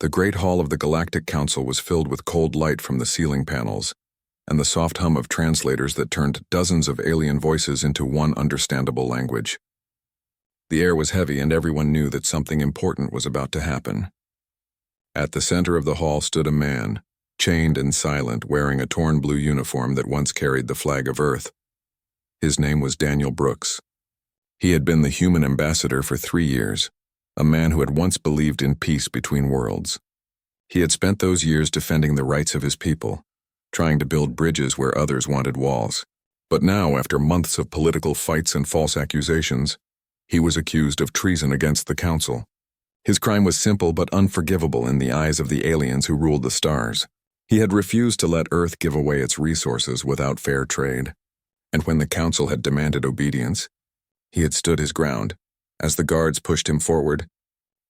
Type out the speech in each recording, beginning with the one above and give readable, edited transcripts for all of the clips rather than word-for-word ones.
The great hall of the Galactic Council was filled with cold light from the ceiling panels, and the soft hum of translators that turned dozens of alien voices into one understandable language. The air was heavy, and everyone knew that something important was about to happen. At the center of the hall stood a man, chained and silent, wearing a torn blue uniform that once carried the flag of Earth. His name was Daniel Brooks. He had been the human ambassador for 3 years, a man who had once believed in peace between worlds. He had spent those years defending the rights of his people, trying to build bridges where others wanted walls. But now, after months of political fights and false accusations, he was accused of treason against the Council. His crime was simple but unforgivable in the eyes of the aliens who ruled the stars. He had refused to let Earth give away its resources without fair trade. And when the Council had demanded obedience, he had stood his ground. As the guards pushed him forward,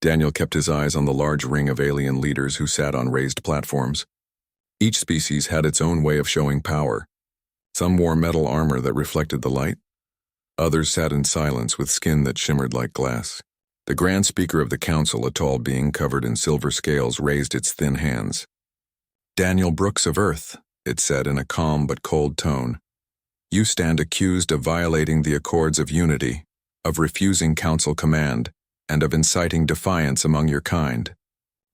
Daniel kept his eyes on the large ring of alien leaders who sat on raised platforms. Each species had its own way of showing power. Some wore metal armor that reflected the light. Others sat in silence with skin that shimmered like glass. The Grand Speaker of the Council, a tall being covered in silver scales, raised its thin hands. "Daniel Brooks of Earth," it said in a calm but cold tone, "you stand accused of violating the Accords of Unity, of refusing Council command, and of inciting defiance among your kind.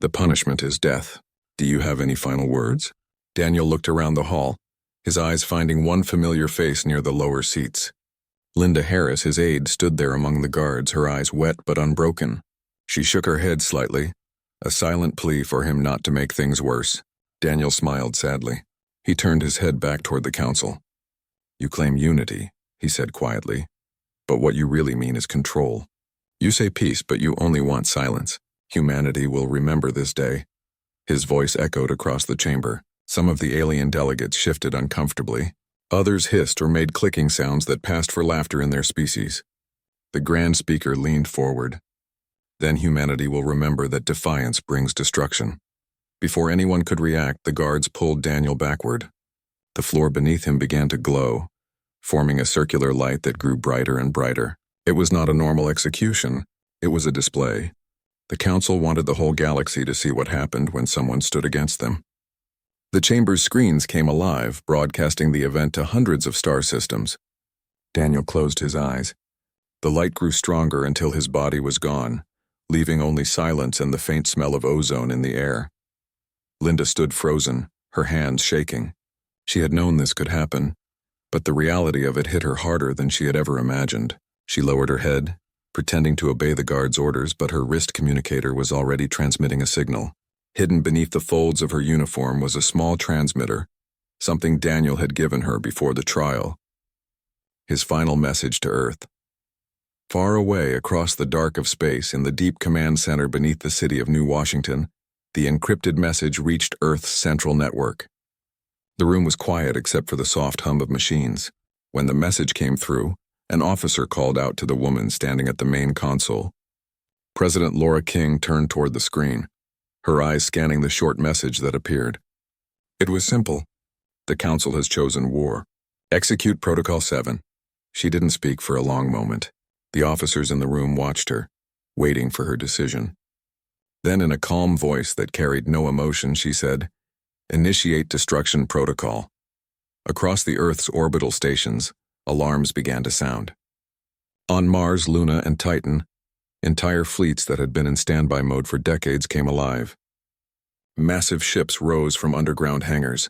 The punishment is death. Do you have any final words?" Daniel looked around the hall, his eyes finding one familiar face near the lower seats. Linda Harris, his aide, stood there among the guards, her eyes wet but unbroken. She shook her head slightly, a silent plea for him not to make things worse. Daniel smiled sadly. He turned his head back toward the Council. "You claim unity," he said quietly, "but what you really mean is control. You say peace, but you only want silence. Humanity will remember this day." His voice echoed across the chamber. Some of the alien delegates shifted uncomfortably. Others hissed or made clicking sounds that passed for laughter in their species. The Grand Speaker leaned forward. "Then humanity will remember that defiance brings destruction." Before anyone could react, the guards pulled Daniel backward. The floor beneath him began to glow, forming a circular light that grew brighter and brighter. It was not a normal execution. It was a display. The Council wanted the whole galaxy to see what happened when someone stood against them. The chamber's screens came alive, broadcasting the event to hundreds of star systems. Daniel closed his eyes. The light grew stronger until his body was gone, leaving only silence and the faint smell of ozone in the air. Linda stood frozen, her hands shaking. She had known this could happen, but the reality of it hit her harder than she had ever imagined. She lowered her head, pretending to obey the guard's orders, but her wrist communicator was already transmitting a signal. Hidden beneath the folds of her uniform was a small transmitter, something Daniel had given her before the trial. His final message to Earth. Far away across the dark of space, in the deep command center beneath the city of New Washington, the encrypted message reached Earth's central network. The room was quiet except for the soft hum of machines. When the message came through, an officer called out to the woman standing at the main console. President Laura King turned toward the screen, her eyes scanning the short message that appeared. It was simple. "The Council has chosen war. Execute Protocol 7. She didn't speak for a long moment. The officers in the room watched her, waiting for her decision. Then, in a calm voice that carried no emotion, she said, "Initiate Destruction Protocol." Across the Earth's orbital stations, alarms began to sound. On Mars, Luna, and Titan, entire fleets that had been in standby mode for decades came alive. Massive ships rose from underground hangars,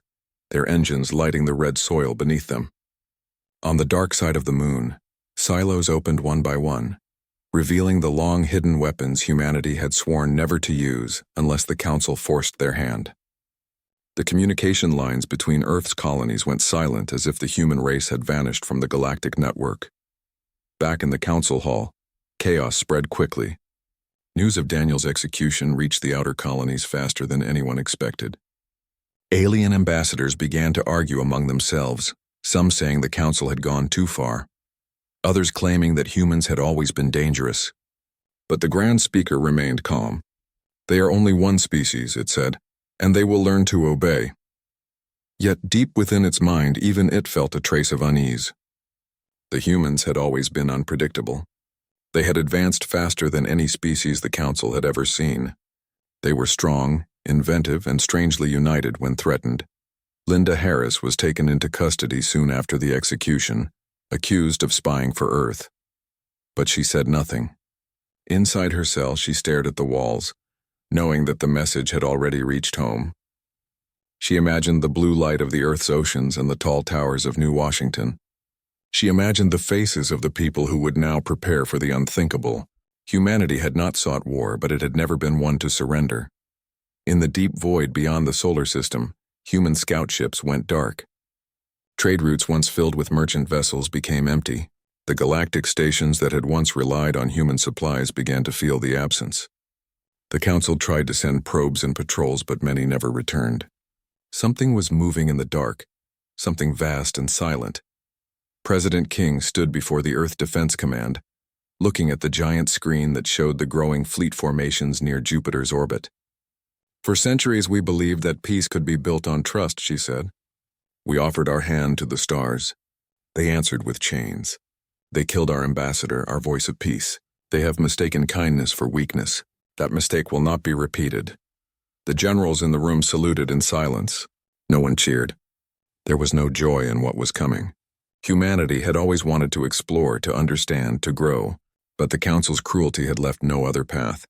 their engines lighting the red soil beneath them. On the dark side of the moon, silos opened one by one, revealing the long-hidden weapons humanity had sworn never to use unless the Council forced their hand. The communication lines between Earth's colonies went silent as if the human race had vanished from the galactic network. Back in the Council Hall, chaos spread quickly. News of Daniel's execution reached the outer colonies faster than anyone expected. Alien ambassadors began to argue among themselves, some saying the Council had gone too far, others claiming that humans had always been dangerous. But the Grand Speaker remained calm. "They are only one species," it said, "and they will learn to obey." Yet deep within its mind, even it felt a trace of unease. The humans had always been unpredictable. They had advanced faster than any species the Council had ever seen. They were strong, inventive, and strangely united when threatened. Linda Harris was taken into custody soon after the execution, accused of spying for Earth. But she said nothing. Inside her cell, she stared at the walls, knowing that the message had already reached home. She imagined the blue light of the Earth's oceans and the tall towers of New Washington. She imagined the faces of the people who would now prepare for the unthinkable. Humanity had not sought war, but it had never been one to surrender. In the deep void beyond the solar system, human scout ships went dark. Trade routes once filled with merchant vessels became empty. The galactic stations that had once relied on human supplies began to feel the absence. The Council tried to send probes and patrols, but many never returned. Something was moving in the dark, something vast and silent. President King stood before the Earth Defense Command, looking at the giant screen that showed the growing fleet formations near Jupiter's orbit. "For centuries we believed that peace could be built on trust," she said. "We offered our hand to the stars. They answered with chains. They killed our ambassador, our voice of peace. They have mistaken kindness for weakness. That mistake will not be repeated." The generals in the room saluted in silence. No one cheered. There was no joy in what was coming. Humanity had always wanted to explore, to understand, to grow, but the Council's cruelty had left no other path.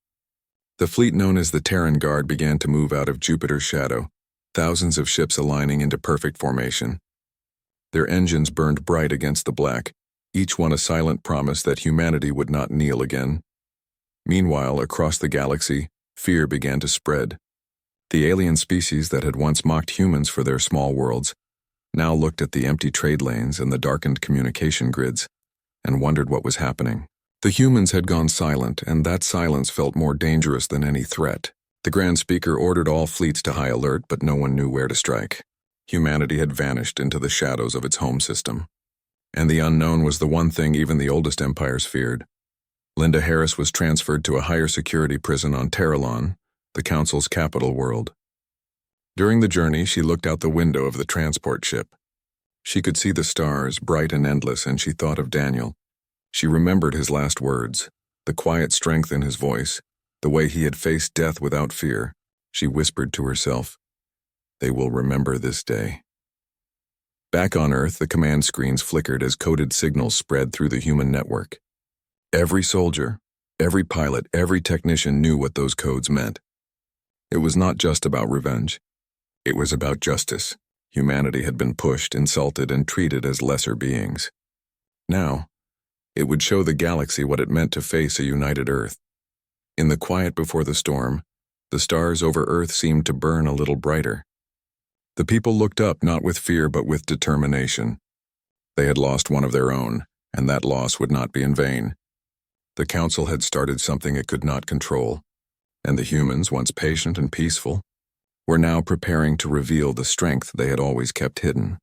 The fleet known as the Terran Guard began to move out of Jupiter's shadow, thousands of ships aligning into perfect formation. Their engines burned bright against the black, each one a silent promise that humanity would not kneel again. Meanwhile, across the galaxy, fear began to spread. The alien species that had once mocked humans for their small worlds now looked at the empty trade lanes and the darkened communication grids and wondered what was happening. The humans had gone silent, and that silence felt more dangerous than any threat. The Grand Speaker ordered all fleets to high alert, but no one knew where to strike. Humanity had vanished into the shadows of its home system. And the unknown was the one thing even the oldest empires feared. Linda Harris was transferred to a higher security prison on Terralon, the Council's capital world. During the journey, she looked out the window of the transport ship. She could see the stars, bright and endless, and she thought of Daniel. She remembered his last words, the quiet strength in his voice, the way he had faced death without fear. She whispered to herself, "They will remember this day." Back on Earth, the command screens flickered as coded signals spread through the human network. Every soldier, every pilot, every technician knew what those codes meant. It was not just about revenge. It was about justice. Humanity had been pushed, insulted, and treated as lesser beings. Now, it would show the galaxy what it meant to face a united Earth. In the quiet before the storm, the stars over Earth seemed to burn a little brighter. The people looked up not with fear but with determination. They had lost one of their own, and that loss would not be in vain. The Council had started something it could not control, and the humans, once patient and peaceful, were now preparing to reveal the strength they had always kept hidden.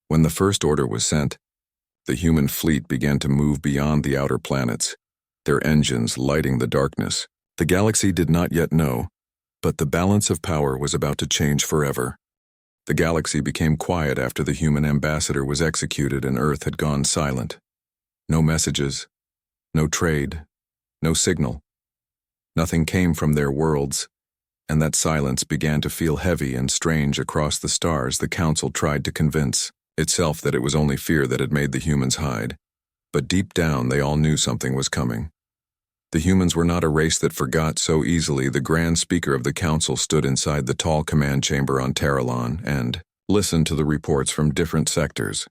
When the first order was sent, the human fleet began to move beyond the outer planets, their engines lighting the darkness. The galaxy did not yet know, but the balance of power was about to change forever. The galaxy became quiet after the human ambassador was executed and Earth had gone silent. No messages, no trade, no signal. Nothing came from their worlds, and that silence began to feel heavy and strange across the stars. The Council tried to convince itself that it was only fear that had made the humans hide. But deep down, they all knew something was coming. The humans were not a race that forgot so easily. The Grand Speaker of the Council stood inside the tall command chamber on Terralon and listened to the reports from different sectors.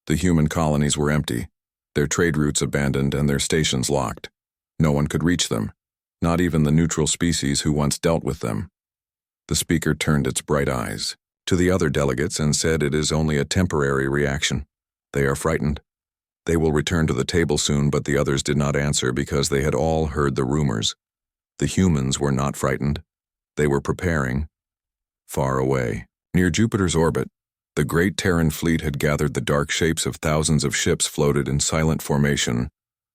The human colonies were empty, their trade routes abandoned and their stations locked. No one could reach them, not even the neutral species who once dealt with them. The speaker turned its bright eyes to the other delegates and said, "It is only a temporary reaction. They are frightened. They will return to the table soon," but the others did not answer because they had all heard the rumors. The humans were not frightened. They were preparing. Far away, near Jupiter's orbit, the great Terran fleet had gathered. The dark shapes of thousands of ships floated in silent formation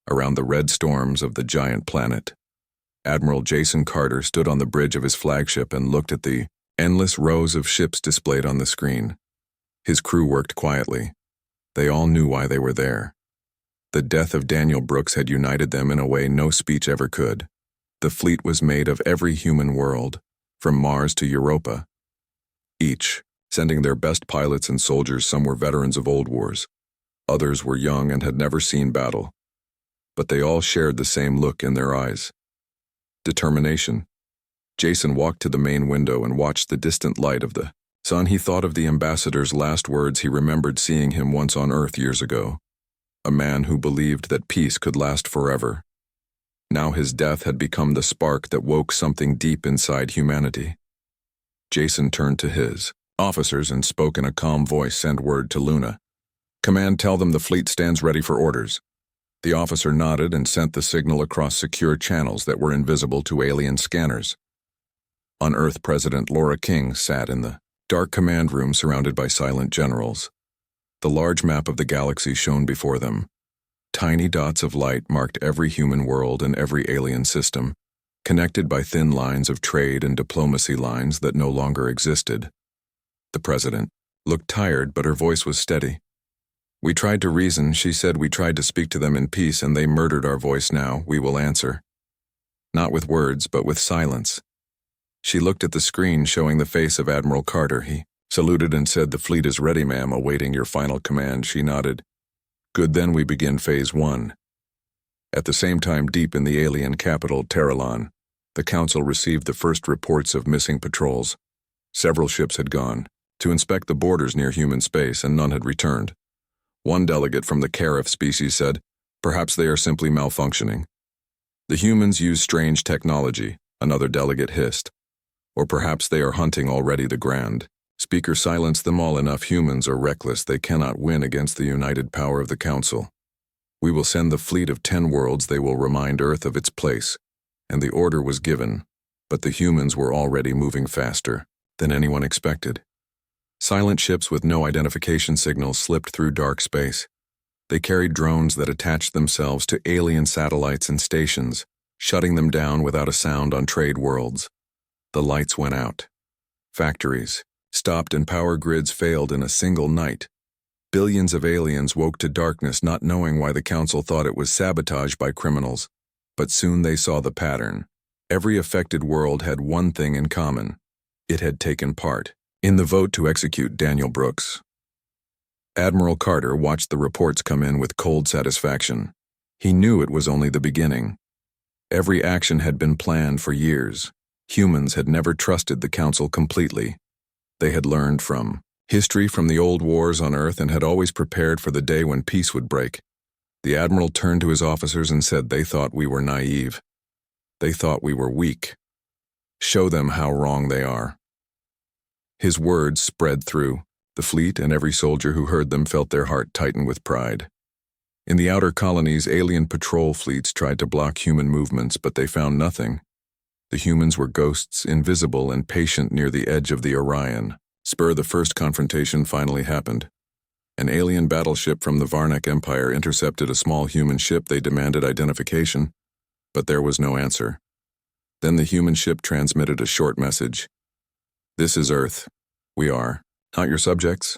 around the red storms of the giant planet. Admiral Jason Carter stood on the bridge of his flagship and looked at the endless rows of ships displayed on the screen. His crew worked quietly. They all knew why they were there. The death of Daniel Brooks had united them in a way no speech ever could. The fleet was made of every human world, from Mars to Europa, each sending their best pilots and soldiers. Some were veterans of old wars. Others were young and had never seen battle. But they all shared the same look in their eyes. Determination. Jason walked to the main window and watched the distant light of the sun. He thought of the ambassador's last words. He remembered seeing him once on Earth years ago. A man who believed that peace could last forever. Now his death had become the spark that woke something deep inside humanity. Jason turned to his officers and spoke in a calm voice. Send word to Luna. Command, tell them the fleet stands ready for orders. The officer nodded and sent the signal across secure channels that were invisible to alien scanners. On Earth, President Laura King sat in the dark command room surrounded by silent generals. The large map of the galaxy shone before them. Tiny dots of light marked every human world and every alien system, connected by thin lines of trade and diplomacy lines that no longer existed. The president looked tired, but her voice was steady. We tried to reason, she said. We tried to speak to them in peace, and they murdered our voice. Now we will answer. Not with words, but with silence. She looked at the screen showing the face of Admiral Carter. He saluted and said, the fleet is ready, ma'am, awaiting your final command. She nodded. Good, then we begin Phase 1. At the same time, deep in the alien capital, Terralon, the Council received the first reports of missing patrols. Several ships had gone to inspect the borders near human space, and none had returned. One delegate from the Carif species said, perhaps they are simply malfunctioning. The humans use strange technology, another delegate hissed. Or perhaps they are hunting already. The Grand Speaker silenced them all. Enough humans are reckless. They cannot win against the united power of the Council. We will send the fleet of 10 worlds. They will remind Earth of its place. And the order was given, but the humans were already moving faster than anyone expected. Silent ships with no identification signals slipped through dark space. They carried drones that attached themselves to alien satellites and stations, shutting them down without a sound on trade worlds. The lights went out. Factories stopped and power grids failed in a single night. Billions of aliens woke to darkness, not knowing why. The Council thought it was sabotage by criminals, but soon they saw the pattern. Every affected world had one thing in common. It had taken part in the vote to execute Daniel Brooks. Admiral Carter watched the reports come in with cold satisfaction. He knew it was only the beginning. Every action had been planned for years. Humans had never trusted the Council completely. They had learned from history from the old wars on Earth and had always prepared for the day when peace would break. The Admiral turned to his officers and said they thought we were naive. They thought we were weak. Show them how wrong they are. His words spread through the fleet, and every soldier who heard them felt their heart tighten with pride. In the outer colonies, alien patrol fleets tried to block human movements, but they found nothing. The humans were ghosts, invisible and patient near the edge of the Orion. The first confrontation finally happened. An alien battleship from the Varnak Empire intercepted a small human ship. They demanded identification, but there was no answer. Then the human ship transmitted a short message. This is Earth. We are not your subjects.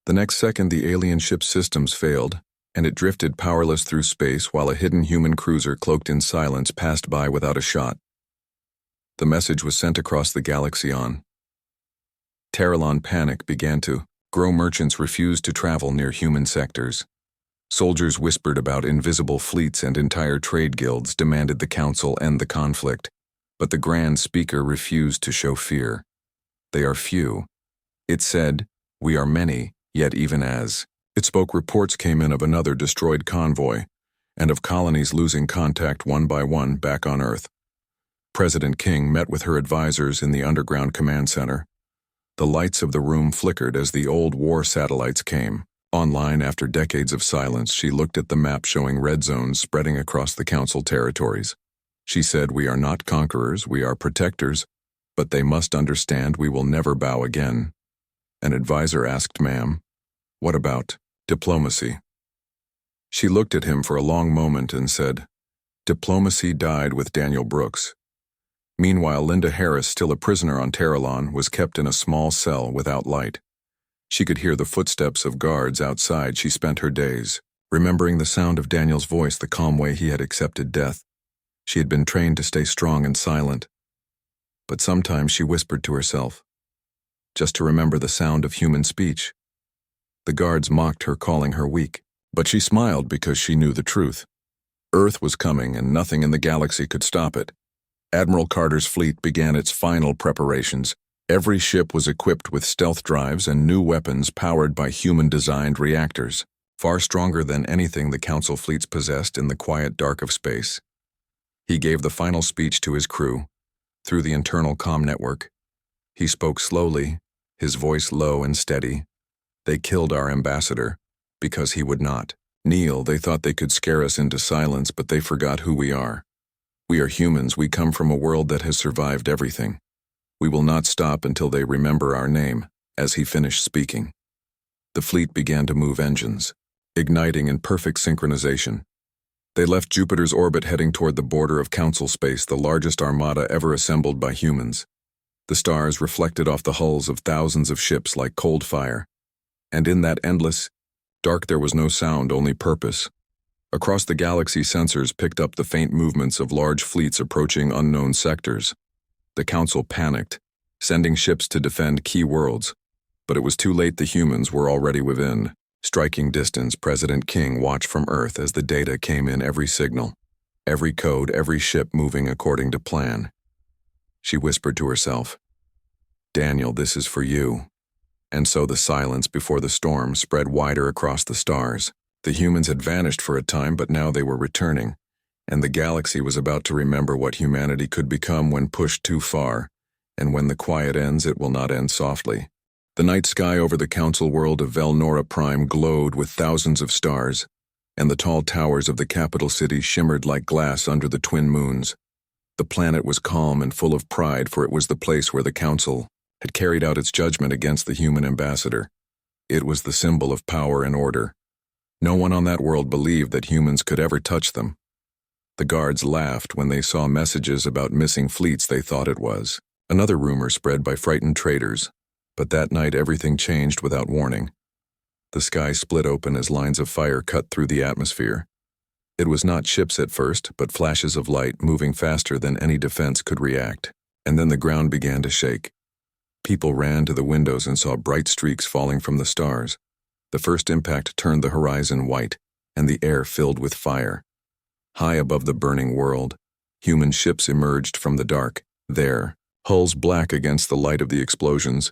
The next second, the alien ship's systems failed, and it drifted powerless through space while a hidden human cruiser cloaked in silence passed by without a shot. The message was sent across the galaxy on Terralon. Panic began to grow. Merchants refused to travel near human sectors. Soldiers whispered about invisible fleets, and entire trade guilds demanded the Council end the conflict. But the Grand Speaker refused to show fear. They are few. It said, we are many, yet even as it spoke, reports came in of another destroyed convoy, and of colonies losing contact one by one back on Earth. President King met with her advisors in the underground command center. The lights of the room flickered as the old war satellites came online after decades of silence. She looked at the map showing red zones spreading across the Council territories. She said, we are not conquerors, we are protectors, but they must understand we will never bow again. An advisor asked, ma'am, what about diplomacy? She looked at him for a long moment and said, diplomacy died with Daniel Brooks. Meanwhile, Linda Harris, still a prisoner on Terralon, was kept in a small cell without light. She could hear the footsteps of guards outside. She spent her days remembering the sound of Daniel's voice, the calm way he had accepted death. She had been trained to stay strong and silent, but sometimes she whispered to herself, just to remember the sound of human speech. The guards mocked her, calling her weak, but she smiled because she knew the truth. Earth was coming, and nothing in the galaxy could stop it. Admiral Carter's fleet began its final preparations. Every ship was equipped with stealth drives and new weapons powered by human-designed reactors, far stronger than anything the Council fleets possessed in the quiet dark of space. He gave the final speech to his crew, through the internal comm network. He spoke slowly, his voice low and steady. They killed our ambassador, because he would not. Kneel, they thought they could scare us into silence, but they forgot who we are. We are humans, we come from a world that has survived everything. We will not stop until they remember our name. As he finished speaking, the fleet began to move engines, igniting in perfect synchronization. They left Jupiter's orbit, heading toward the border of Council space, the largest armada ever assembled by humans. The stars reflected off the hulls of thousands of ships like cold fire. And in that endless dark there was no sound, only purpose. Across the galaxy, sensors picked up the faint movements of large fleets approaching unknown sectors. The Council panicked, sending ships to defend key worlds. But it was too late, the humans were already within. Striking distance, President King watched from Earth as the data came in, every signal, every code, every ship moving according to plan. She whispered to herself, "Daniel, this is for you." And so the silence before the storm spread wider across the stars. The humans had vanished for a time, but now they were returning, and the galaxy was about to remember what humanity could become when pushed too far, and when the quiet ends, it will not end softly. The night sky over the Council world of Velnora Prime glowed with thousands of stars, and the tall towers of the capital city shimmered like glass under the twin moons. The planet was calm and full of pride, for it was the place where the Council had carried out its judgment against the human ambassador. It was the symbol of power and order. No one on that world believed that humans could ever touch them. The guards laughed when they saw messages about missing fleets. They thought it was another rumor spread by frightened traders. But that night everything changed without warning. The sky split open as lines of fire cut through the atmosphere. It was not ships at first, but flashes of light moving faster than any defense could react. And then the ground began to shake. People ran to the windows and saw bright streaks falling from the stars. The first impact turned the horizon white, and the air filled with fire. High above the burning world, human ships emerged from the dark, their hulls black against the light of the explosions.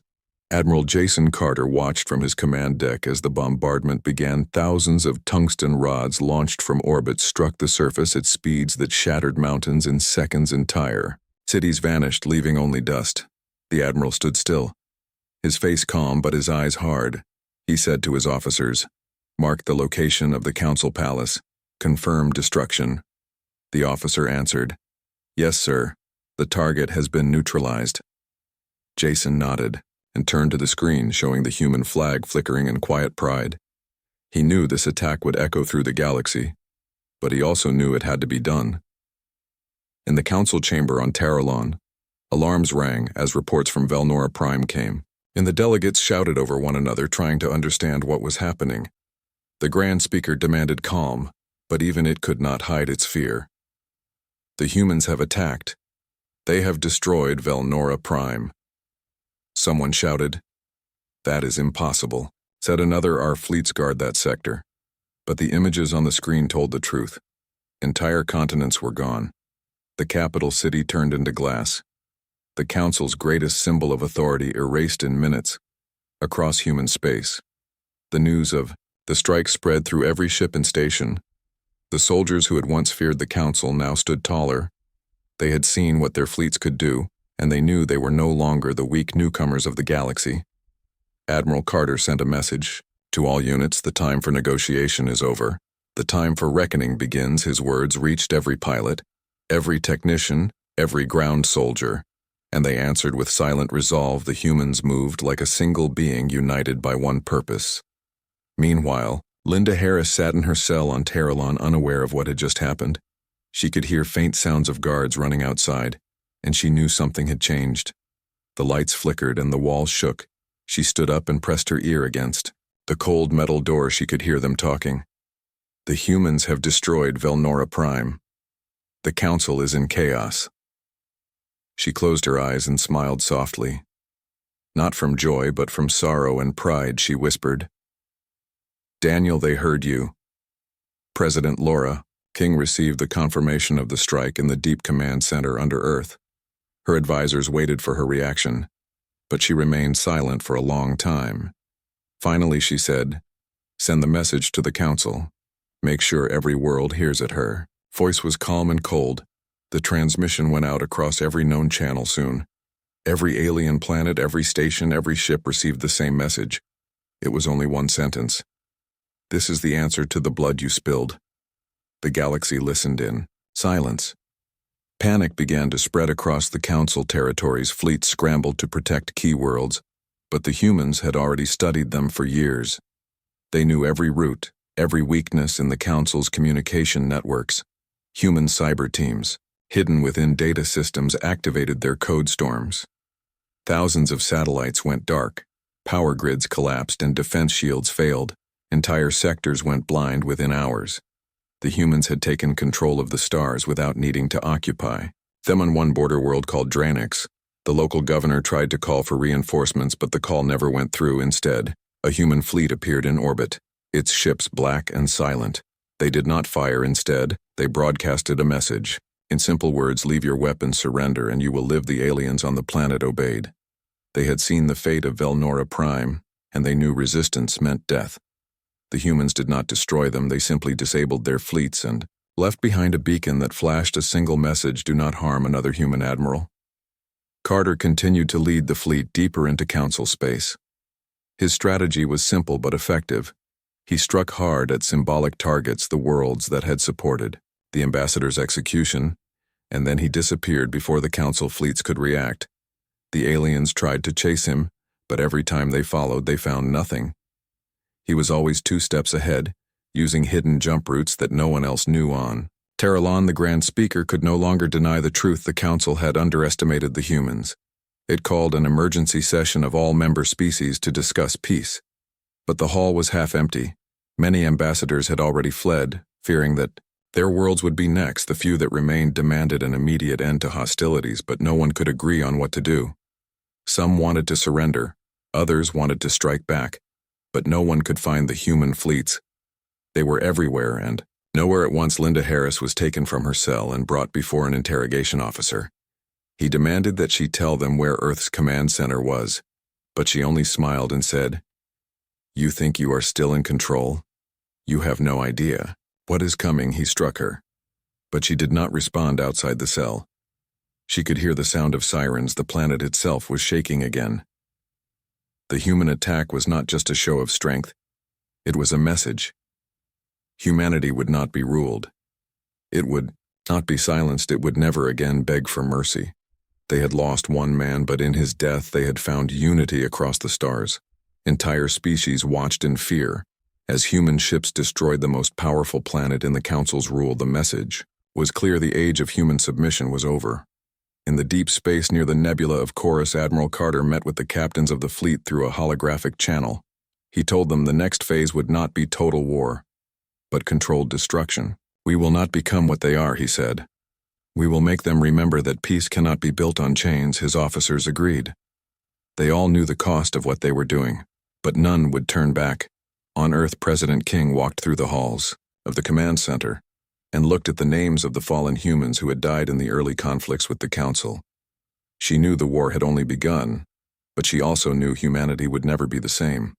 Admiral Jason Carter watched from his command deck as the bombardment began. Thousands of tungsten rods launched from orbit struck the surface at speeds that shattered mountains in seconds. Entire cities vanished, leaving only dust. The admiral stood still, his face calm but his eyes hard. He said to his officers, "Mark the location of the Council Palace. Confirm destruction." The officer answered, "Yes, sir. The target has been neutralized." Jason nodded and turned to the screen, showing the human flag flickering in quiet pride. He knew this attack would echo through the galaxy, but he also knew it had to be done. In the Council chamber on Terralon, alarms rang as reports from Velnora Prime came, and the delegates shouted over one another, trying to understand what was happening. The Grand Speaker demanded calm, but even it could not hide its fear. "The humans have attacked. They have destroyed Velnora Prime." Someone shouted. "That is impossible," said another. "Our fleets guard that sector." But the images on the screen told the truth. Entire continents were gone. The capital city turned into glass. The Council's greatest symbol of authority erased in minutes, across human space. The news of the strike spread through every ship and station. The soldiers who had once feared the Council now stood taller. They had seen what their fleets could do, and they knew they were no longer the weak newcomers of the galaxy. Admiral Carter sent a message to all units: "The time for negotiation is over. The time for reckoning begins." His words reached every pilot, every technician, every ground soldier, and they answered with silent resolve. The humans moved like a single being, united by one purpose. Meanwhile, Linda Harris sat in her cell on Terralon, unaware of what had just happened. She could hear faint sounds of guards running outside, and she knew something had changed. The lights flickered and the walls shook. She stood up and pressed her ear against the cold metal door. She could hear them talking. "The humans have destroyed Velnora Prime." The council is in chaos. She closed her eyes and smiled softly. Not from joy, but from sorrow and pride, she whispered. Daniel, they heard you. President Laura, King received the confirmation of the strike in the Deep Command Center under Earth. Her advisors waited for her reaction, but she remained silent for a long time. Finally, she said, "Send the message to the council. Make sure every world hears it." Her voice was calm and cold. The transmission went out across every known channel soon. Every alien planet, every station, every ship received the same message. It was only one sentence. "This is the answer to the blood you spilled." The galaxy listened in silence. Panic began to spread across the council territories. Fleets scrambled to protect key worlds, but the humans had already studied them for years. They knew every route, every weakness in the council's communication networks. Human cyber teams, hidden within data systems, activated their code storms. Thousands of satellites went dark, power grids collapsed, and defense shields failed. Entire sectors went blind within hours. The humans had taken control of the stars without needing to occupy them. On one border world called Dranix, the local governor tried to call for reinforcements, but the call never went through. Instead, a human fleet appeared in orbit, its ships black and silent. They did not fire. Instead, they broadcasted a message. In simple words, "Leave your weapons, surrender, and you will live." The aliens on the planet obeyed. They had seen the fate of Velnora Prime, and they knew resistance meant death. The humans did not destroy them, they simply disabled their fleets and left behind a beacon that flashed a single message: "Do not harm another human admiral." Carter continued to lead the fleet deeper into council space. His strategy was simple but effective. He struck hard at symbolic targets, the worlds that had supported the ambassador's execution, and then he disappeared before the council fleets could react. The aliens tried to chase him, but every time they followed, they found nothing. He was always 2 steps ahead, using hidden jump routes that no one else knew on. Terralon, the Grand Speaker, could no longer deny the truth. The council had underestimated the humans. It called an emergency session of all member species to discuss peace. But the hall was half empty. Many ambassadors had already fled, fearing that their worlds would be next. The few that remained demanded an immediate end to hostilities, but no one could agree on what to do. Some wanted to surrender, others wanted to strike back, but no one could find the human fleets. They were everywhere and nowhere at once. Linda Harris was taken from her cell and brought before an interrogation officer. He demanded that she tell them where Earth's command center was, but she only smiled and said, "You think you are still in control? You have no idea what is coming." He struck her, but she did not respond outside the cell. She could hear the sound of sirens. The planet itself was shaking again. The human attack was not just a show of strength. It was a message. Humanity would not be ruled. It would not be silenced. It would never again beg for mercy. They had lost one man, but in his death they had found unity across the stars. Entire species watched in fear as human ships destroyed the most powerful planet in the Council's rule. The message was clear: the age of human submission was over. In the deep space near the nebula of Chorus, Admiral Carter met with the captains of the fleet through a holographic channel. He told them the next phase would not be total war, but controlled destruction. "We will not become what they are," he said. "We will make them remember that peace cannot be built on chains." His officers agreed. They all knew the cost of what they were doing, but none would turn back. On Earth, President King walked through the halls of the command center and looked at the names of the fallen humans who had died in the early conflicts with the Council. She knew the war had only begun, but she also knew humanity would never be the same.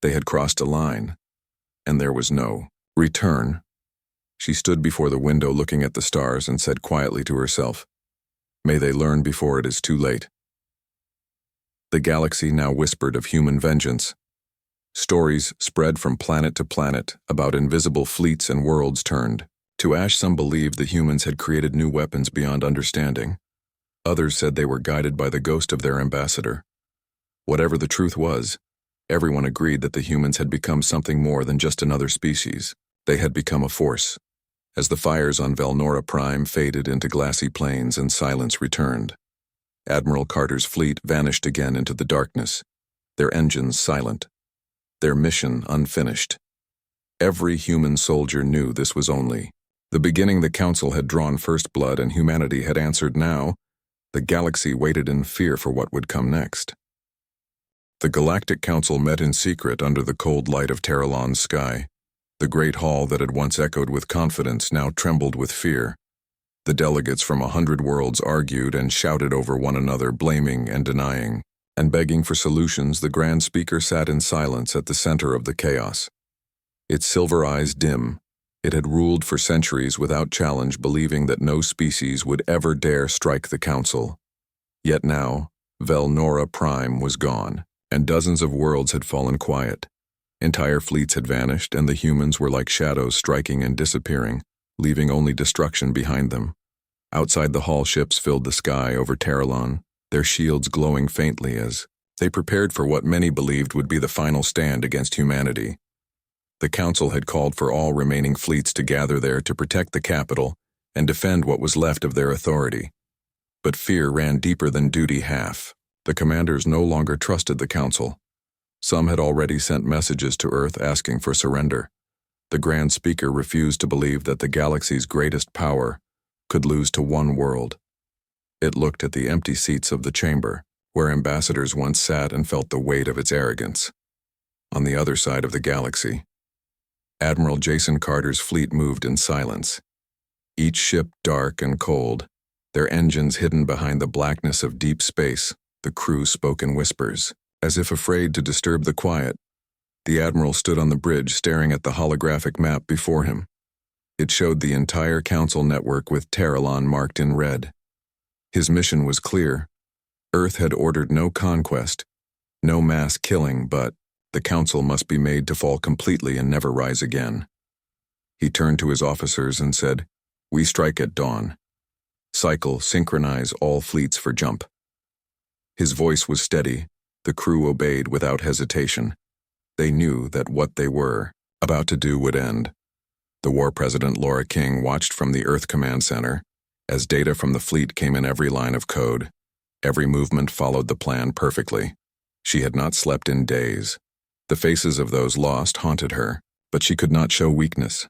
They had crossed a line, and there was no return. She stood before the window looking at the stars and said quietly to herself, "May they learn before it is too late." The galaxy now whispered of human vengeance. Stories spread from planet to planet about invisible fleets and worlds turned to ash. Some believed the humans had created new weapons beyond understanding. Others said they were guided by the ghost of their ambassador. Whatever the truth was, everyone agreed that the humans had become something more than just another species. They had become a force. As the fires on Velnora Prime faded into glassy plains and silence returned, Admiral Carter's fleet vanished again into the darkness, their engines silent, their mission unfinished. Every human soldier knew this was only The beginning the Council had drawn first blood and humanity had answered now. The galaxy waited in fear for what would come next. The Galactic Council met in secret under the cold light of Terralon's sky. The great hall that had once echoed with confidence now trembled with fear. The delegates from 100 worlds argued and shouted over one another, blaming and denying. And begging for solutions, the Grand Speaker sat in silence at the center of the chaos. Its silver eyes dim, it had ruled for centuries without challenge, believing that no species would ever dare strike the Council. Yet now, Velnora Prime was gone, and dozens of worlds had fallen quiet. Entire fleets had vanished, and the humans were like shadows striking and disappearing, leaving only destruction behind them. Outside the hall, ships filled the sky over Terralon, their shields glowing faintly as they prepared for what many believed would be the final stand against humanity. The Council had called for all remaining fleets to gather there to protect the capital and defend what was left of their authority. But fear ran deeper than duty half. The commanders no longer trusted the Council. Some had already sent messages to Earth asking for surrender. The Grand Speaker refused to believe that the galaxy's greatest power could lose to one world. It looked at the empty seats of the chamber, where ambassadors once sat, and felt the weight of its arrogance. On the other side of the galaxy, Admiral Jason Carter's fleet moved in silence. Each ship dark and cold, their engines hidden behind the blackness of deep space. The crew spoke in whispers, as if afraid to disturb the quiet. The Admiral stood on the bridge, staring at the holographic map before him. It showed the entire Council network with Terralon marked in red. His mission was clear. Earth had ordered no conquest, no mass killing, but the Council must be made to fall completely and never rise again. He turned to his officers and said, "We strike at dawn. Synchronize all fleets for jump." His voice was steady. The crew obeyed without hesitation. They knew that what they were about to do would end. The War President Laura King watched from the Earth Command Center as data from the fleet came in every line of code. Every movement followed the plan perfectly. She had not slept in days. The faces of those lost haunted her, but she could not show weakness.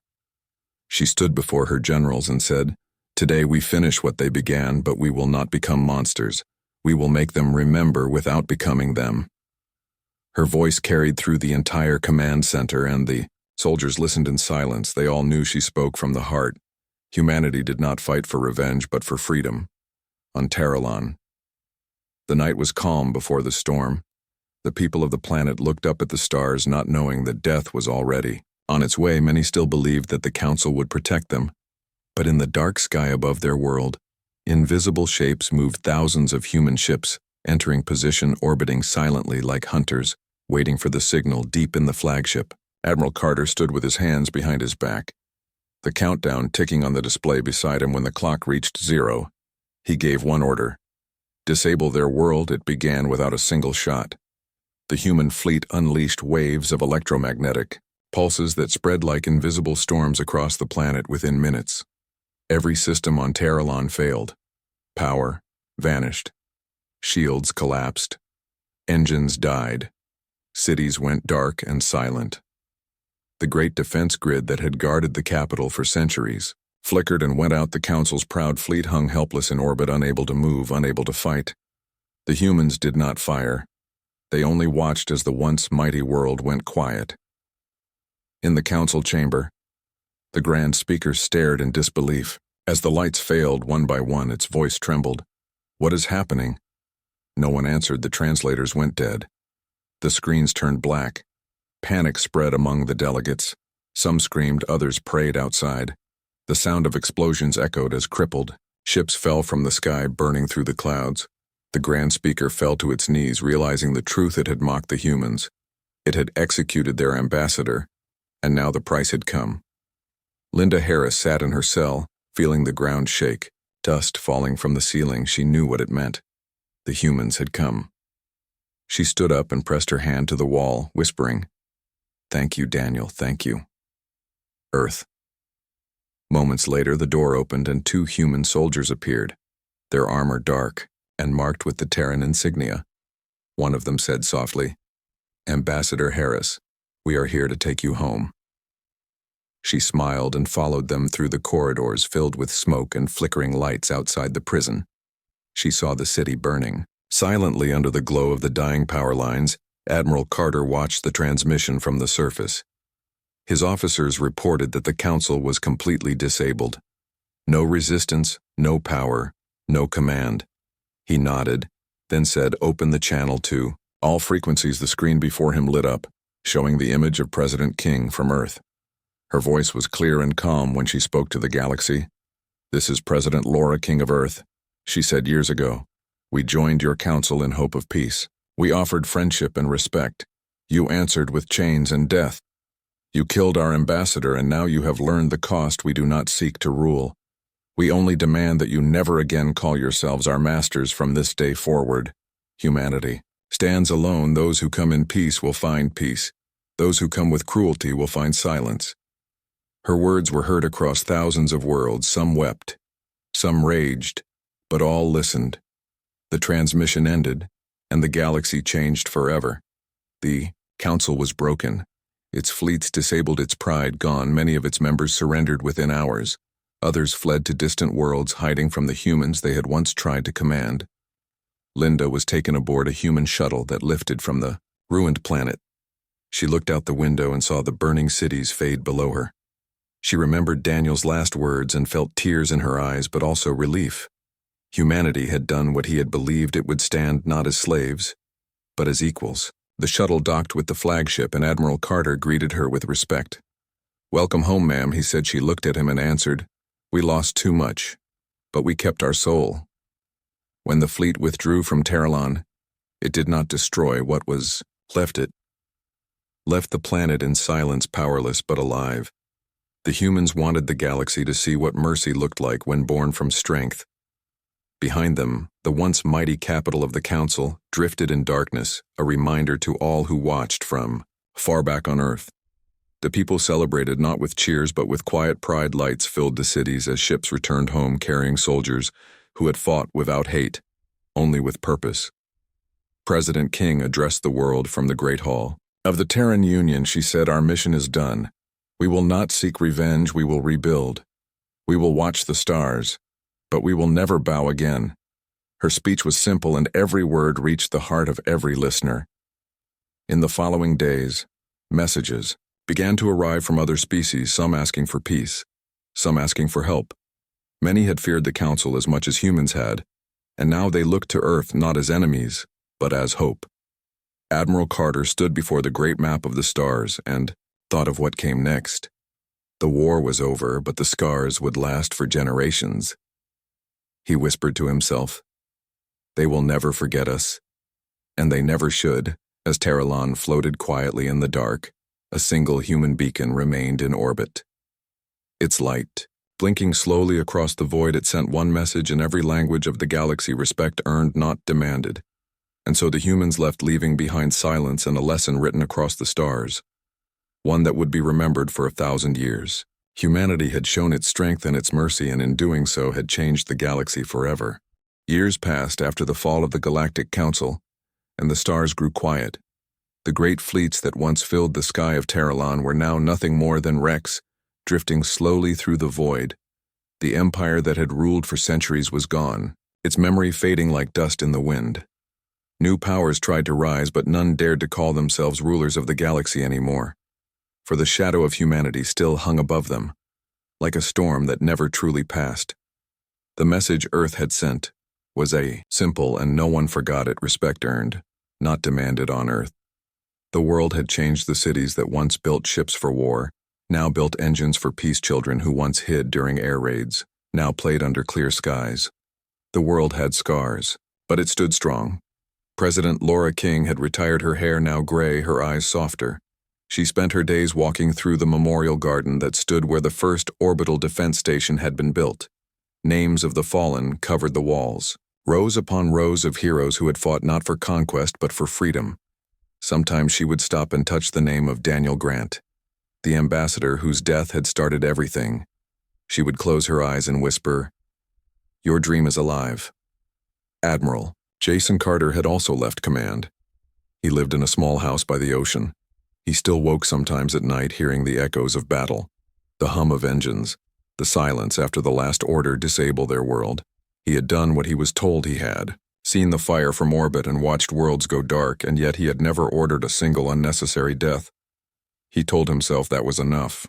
She stood before her generals and said, "Today we finish what they began, but we will not become monsters. We will make them remember without becoming them." Her voice carried through the entire command center, and the soldiers listened in silence. They all knew she spoke from the heart. Humanity did not fight for revenge, but for freedom. On Terralon, the night was calm before the storm. The people of the planet looked up at the stars, not knowing that death was already on its way. Many still believed that the Council would protect them. But in the dark sky above their world, invisible shapes moved, thousands of human ships, entering position, orbiting silently like hunters, waiting for the signal deep in the flagship. Admiral Carter stood with his hands behind his back, the countdown ticking on the display beside him. When the clock reached 0, he gave one order: disable their world. It began without a single shot. The human fleet unleashed waves of electromagnetic pulses that spread like invisible storms across the planet within minutes. Every system on Terralon failed. Power vanished. Shields collapsed. Engines died. Cities went dark and silent. The great defense grid that had guarded the capital for centuries flickered and went out. The Council's proud fleet hung helpless in orbit, unable to move, unable to fight. The humans did not fire. They only watched as the once mighty world went quiet. In the Council chamber, the Grand Speaker stared in disbelief. As the lights failed one by one, its voice trembled. "What is happening?" No one answered. The translators went dead. The screens turned black. Panic spread among the delegates. Some screamed, others prayed outside. The sound of explosions echoed as crippled ships fell from the sky, burning through the clouds. The Grand Speaker fell to its knees, realizing the truth. It had mocked the humans. It had executed their ambassador, and now the price had come. Linda Harris sat in her cell, feeling the ground shake, dust falling from the ceiling. She knew what it meant. The humans had come. She stood up and pressed her hand to the wall, whispering, "Thank you, Daniel, thank you." Earth. Moments later, the door opened and 2 human soldiers appeared, their armor dark and marked with the Terran insignia. One of them said softly, "Ambassador Harris, we are here to take you home." She smiled and followed them through the corridors filled with smoke and flickering lights outside the prison. She saw the city burning. Silently under the glow of the dying power lines, Admiral Carter watched the transmission from the surface. His officers reported that the council was completely disabled. No resistance, no power, no command. He nodded, then said, "Open the channel to all frequencies." The screen before him lit up, showing the image of President King from Earth. Her voice was clear and calm when she spoke to the galaxy. "This is President Laura, King of Earth," she said years ago. "We joined your council in hope of peace. We offered friendship and respect. You answered with chains and death. You killed our ambassador, and now you have learned the cost. We do not seek to rule. We only demand that you never again call yourselves our masters from this day forward. Humanity stands alone. Those who come in peace will find peace. Those who come with cruelty will find silence." Her words were heard across thousands of worlds. Some wept, some raged, but all listened. The transmission ended, and the galaxy changed forever. The council was broken. Its fleets disabled, its pride gone. Many of its members surrendered within hours. Others fled to distant worlds, hiding from the humans they had once tried to command. Linda was taken aboard a human shuttle that lifted from the ruined planet. She looked out the window and saw the burning cities fade below her. She remembered Daniel's last words and felt tears in her eyes, but also relief. Humanity had done what he had believed it would stand, not as slaves, but as equals. The shuttle docked with the flagship, and Admiral Carter greeted her with respect. "Welcome home, ma'am," he said. She looked at him and answered, "We lost too much, but we kept our soul." When the fleet withdrew from Terralon, it did not destroy what was left. It left the planet in silence, powerless but alive. The humans wanted the galaxy to see what mercy looked like when born from strength. Behind them, the once mighty capital of the council drifted in darkness, a reminder to all who watched from far back on Earth. The people celebrated not with cheers but with quiet pride. Lights filled the cities as ships returned home carrying soldiers who had fought without hate, only with purpose. President King addressed the world from the Great Hall of the Terran Union. She said, "Our mission is done. We will not seek revenge, we will rebuild. We will watch the stars, but we will never bow again." Her speech was simple, and every word reached the heart of every listener. In the following days, messages began to arrive from other species, some asking for peace, some asking for help. Many had feared the council as much as humans had, and now they looked to Earth not as enemies, but as hope. Admiral Carter stood before the great map of the stars and thought of what came next. The war was over, but the scars would last for generations. He whispered to himself, "They will never forget us." And they never should. As Terralon floated quietly in the dark, a single human beacon remained in orbit. Its light, blinking slowly across the void, it sent one message in every language of the galaxy: respect earned, not demanded. And so the humans left, leaving behind silence and a lesson written across the stars. One that would be remembered for 1,000 years. Humanity had shown its strength and its mercy, and in doing so had changed the galaxy forever. Years passed after the fall of the Galactic Council, and the stars grew quiet. The great fleets that once filled the sky of Terralon were now nothing more than wrecks, drifting slowly through the void. The empire that had ruled for centuries was gone, its memory fading like dust in the wind. New powers tried to rise, but none dared to call themselves rulers of the galaxy anymore. For the shadow of humanity still hung above them, like a storm that never truly passed. The message Earth had sent was a simple, and no one forgot it: respect earned, not demanded on Earth. The world had changed. The cities that once built ships for war now built engines for peace. Children who once hid during air raids now played under clear skies. The world had scars, but it stood strong. President Laura King had retired, her hair now gray, her eyes softer. She spent her days walking through the memorial garden that stood where the first orbital defense station had been built. Names of the fallen covered the walls, rows upon rows of heroes who had fought not for conquest but for freedom. Sometimes she would stop and touch the name of Daniel Grant, the ambassador whose death had started everything. She would close her eyes and whisper, "Your dream is alive." Admiral Jason Carter had also left command. He lived in a small house by the ocean. He still woke sometimes at night, hearing the echoes of battle. The hum of engines, the silence after the last order disable their world. He had done what he was told he had, seen the fire from orbit and watched worlds go dark, and yet he had never ordered a single unnecessary death. He told himself that was enough.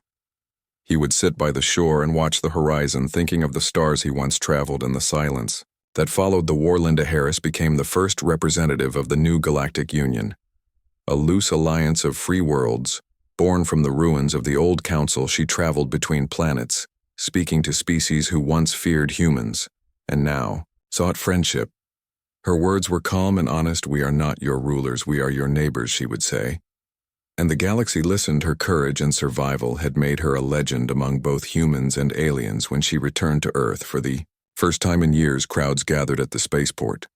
He would sit by the shore and watch the horizon, thinking of the stars he once traveled in the silence that followed the war. Linda Harris became the first representative of the new Galactic Union, a loose alliance of free worlds. Born from the ruins of the old council, she traveled between planets, speaking to species who once feared humans, and now sought friendship. Her words were calm and honest. "We are not your rulers, we are your neighbors," she would say. And the galaxy listened. Her courage and survival had made her a legend among both humans and aliens. When she returned to Earth for the first time in years, crowds gathered at the spaceport.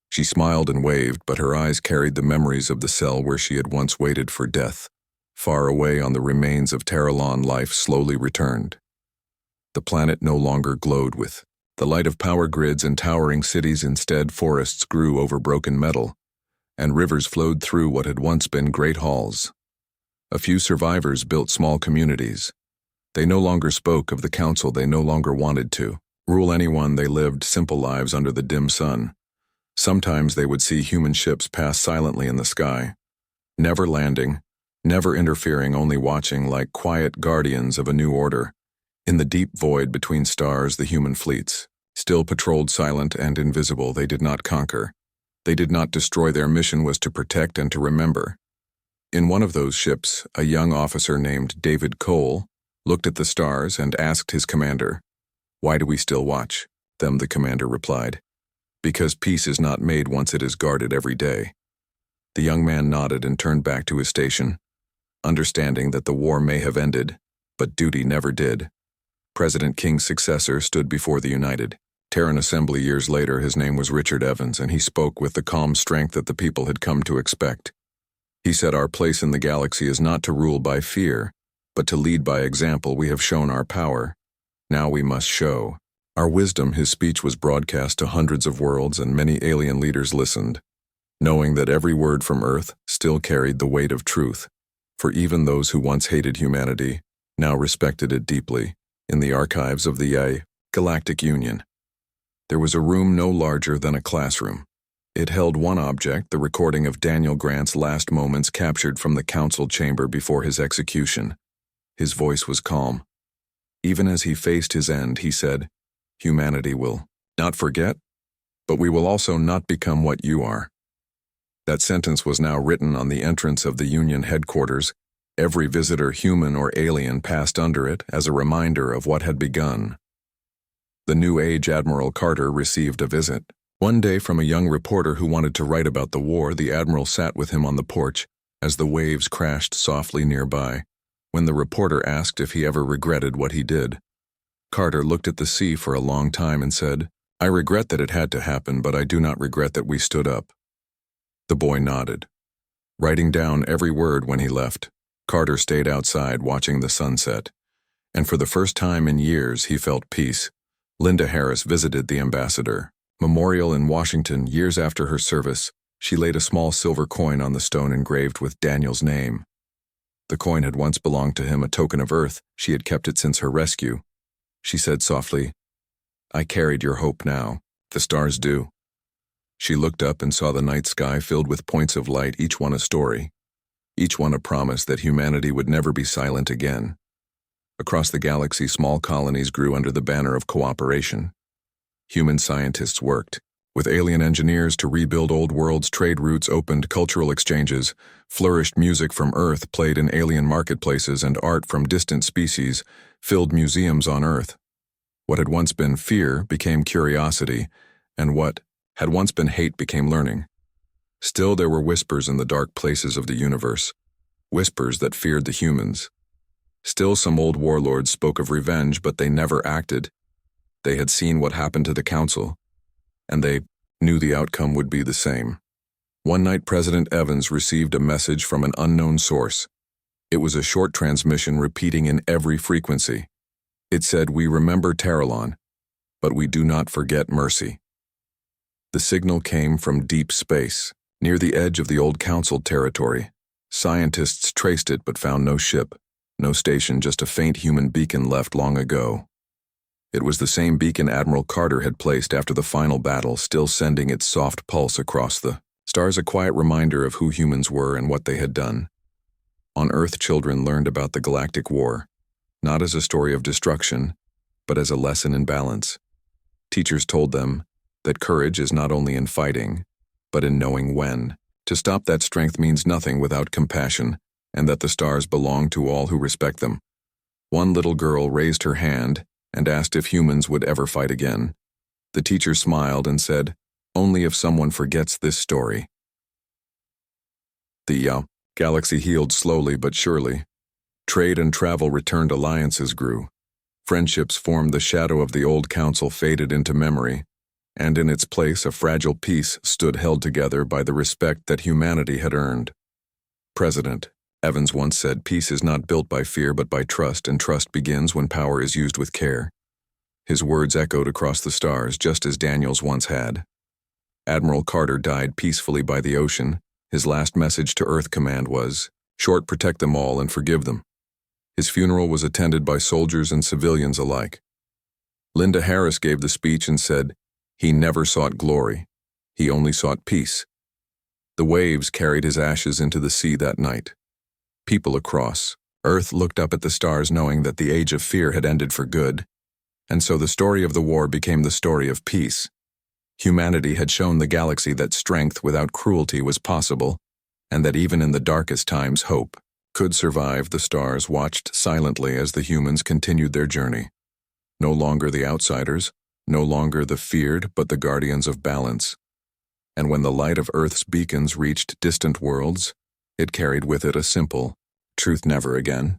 She smiled and waved, but her eyes carried the memories of the cell where she had once waited for death. Far away on the remains of Terralon, life slowly returned. The planet no longer glowed with the light of power grids and towering cities. Instead, forests grew over broken metal, and rivers flowed through what had once been great halls. A few survivors built small communities. They no longer spoke of the council. They no longer wanted to rule anyone. They lived simple lives under the dim sun. Sometimes they would see human ships pass silently in the sky, never landing, never interfering, only watching like quiet guardians of a new order. In the deep void between stars, the human fleets still patrolled, silent and invisible. They did not conquer. They did not destroy. Their mission was to protect and to remember. In one of those ships, a young officer named David Cole looked at the stars and asked his commander, "Why do we still watch them?" The commander replied, "Because peace is not made once it is guarded every day." The young man nodded and turned back to his station, understanding that the war may have ended, but duty never did. President King's successor stood before the United Terran Assembly years later. His name was Richard Evans, and he spoke with the calm strength that the people had come to expect. He said, "Our place in the galaxy is not to rule by fear, but to lead by example. We have shown our power. Now we must show our wisdom." His speech was broadcast to hundreds of worlds, and many alien leaders listened, knowing that every word from Earth still carried the weight of truth. For even those who once hated humanity now respected it deeply. In the archives of the Galactic Union, there was a room no larger than a classroom. It held one object, the recording of Daniel Grant's last moments captured from the council chamber before his execution. His voice was calm. Even as he faced his end, he said, "Humanity will not forget, but we will also not become what you are." That sentence was now written on the entrance of the Union headquarters. Every visitor, human or alien, passed under it as a reminder of what had begun. The New Age Admiral Carter received a visit one day from a young reporter who wanted to write about the war. The admiral sat with him on the porch as the waves crashed softly nearby. When the reporter asked if he ever regretted what he did, Carter looked at the sea for a long time and said, "I regret that it had to happen, but I do not regret that we stood up." The boy nodded, writing down every word. When he left, Carter stayed outside watching the sunset, and for the first time in years he felt peace. Linda Harris visited the ambassador memorial in Washington years after her service. She laid a small silver coin on the stone engraved with Daniel's name. The coin had once belonged to him, a token of Earth. She had kept it since her rescue. She said softly, "I carried your hope now. The stars do." She looked up and saw the night sky filled with points of light, each one a story, each one a promise that humanity would never be silent again. Across the galaxy, small colonies grew under the banner of cooperation. Human scientists worked with alien engineers to rebuild old worlds. Trade routes opened, cultural exchanges flourished. Music from Earth played in alien marketplaces, and art from distant species filled museums on Earth. What had once been fear became curiosity, and what had once been hate became learning. Still, there were whispers in the dark places of the universe, whispers that feared the humans. Still, some old warlords spoke of revenge, but they never acted. They had seen what happened to the council, and they knew the outcome would be the same. One night, President Evans received a message from an unknown source. It was a short transmission repeating in every frequency. It said, "We remember Terralon, but we do not forget mercy." The signal came from deep space, near the edge of the old council territory. Scientists traced it but found no ship, No station, just a faint human beacon left long ago. It was the same beacon Admiral Carter had placed after the final battle, still sending its soft pulse across the stars, a quiet reminder of who humans were and what they had done. On Earth, children learned about the Galactic War, not as a story of destruction, but as a lesson in balance. Teachers told them that courage is not only in fighting, but in knowing when. To stop that strength means nothing without compassion, and that the stars belong to all who respect them. One little girl raised her hand and asked if humans would ever fight again. The teacher smiled and said, "Only if someone forgets this story." The galaxy healed slowly but surely. Trade and travel returned, alliances grew. Friendships formed, the shadow of the old council faded into memory, and in its place a fragile peace stood, held together by the respect that humanity had earned. President Evans once said, "Peace is not built by fear but by trust, and trust begins when power is used with care." His words echoed across the stars, just as Daniel's once had. Admiral Carter died peacefully by the ocean. His last message to Earth Command was, "Short, protect them all and forgive them." His funeral was attended by soldiers and civilians alike. Linda Harris gave the speech and said, "He never sought glory. He only sought peace." The waves carried his ashes into the sea that night. People across Earth looked up at the stars, knowing that the age of fear had ended for good, and so the story of the war became the story of peace. Humanity had shown the galaxy that strength without cruelty was possible, and that even in the darkest times hope could survive. The stars watched silently as the humans continued their journey. No longer the outsiders, no longer the feared, but the guardians of balance. And when the light of Earth's beacons reached distant worlds, it carried with it a simple truth: never again.